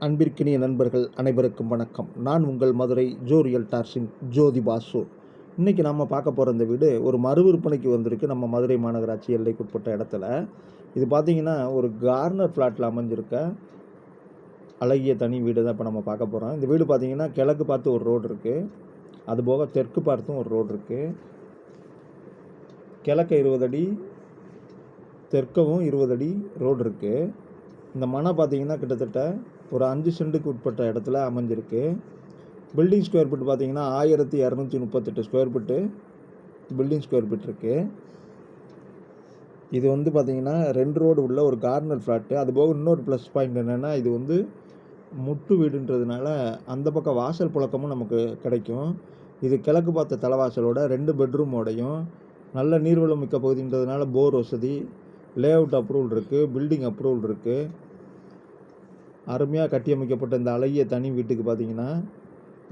அன்பிற்கினிய நண்பர்கள் அனைவருக்கும் வணக்கம். நான் உங்கள் மதுரை ஜோ ரியல்டார்ஸின் ஜோதி பாசு. இன்றைக்கி நம்ம பார்க்க போகிற இந்த வீடு ஒரு மறு விற்பனைக்கு வந்திருக்கு நம்ம மதுரை மாநகராட்சி எல்லைக்குட்பட்ட இடத்துல. இது பார்த்திங்கன்னா ஒரு கார்னர் ஃப்ளாட்டில் அமைஞ்சிருக்க அழகிய தனி வீடு தான் இப்போ நம்ம பார்க்க போகிறோம். இந்த வீடு பார்த்திங்கன்னா கிழக்கு பார்த்து ஒரு ரோடு இருக்குது, அதுபோக தெற்கு பார்த்தும் ஒரு ரோடு இருக்குது. கிழக்க 20 அடி, தெற்கவும் 20 அடி ரோடு இருக்குது. இந்த மனை பார்த்திங்கன்னா கிட்டத்தட்ட ஒரு 5 சென்ட்டுக்கு உட்பட்ட இடத்துல அமைஞ்சிருக்கு. பில்டிங் ஸ்கொயர் ஃபீட் பார்த்திங்கன்னா 1238 square feet building square feet இருக்குது. இது வந்து பார்த்திங்கன்னா 2 ரோடு உள்ள ஒரு கார்னர் ஃப்ளாட்டு. அதுபோக இன்னொரு ப்ளஸ் பாயிண்ட் என்னென்னா, இது வந்து முட்டு வீடுன்றதுனால அந்த பக்கம் வாசல் புழக்கமும் நமக்கு கிடைக்கும். இது கிழக்கு பார்த்த தலைவாசலோட 2 பெட்ரூமோடையும் நல்ல நீர்வளம் மிக்க பகுதின்றதுனால போர் வசதி, லே அவுட் அப்ரூவல் இருக்குது, பில்டிங் அப்ரூவல் இருக்குது. அருமையாக கட்டியமைக்கப்பட்ட இந்த அழகிய தனி வீட்டுக்கு பார்த்தீங்கன்னா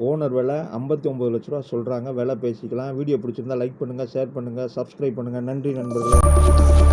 ஓனர் விலை 59 லட்ச ரூபா சொல்கிறாங்க. விலை பேசிக்கலாம். வீடியோ பிடிச்சிருந்தால் லைக் பண்ணுங்கள், ஷேர் பண்ணுங்கள், சப்ஸ்கிரைப் பண்ணுங்கள். நன்றி நண்பர்களே.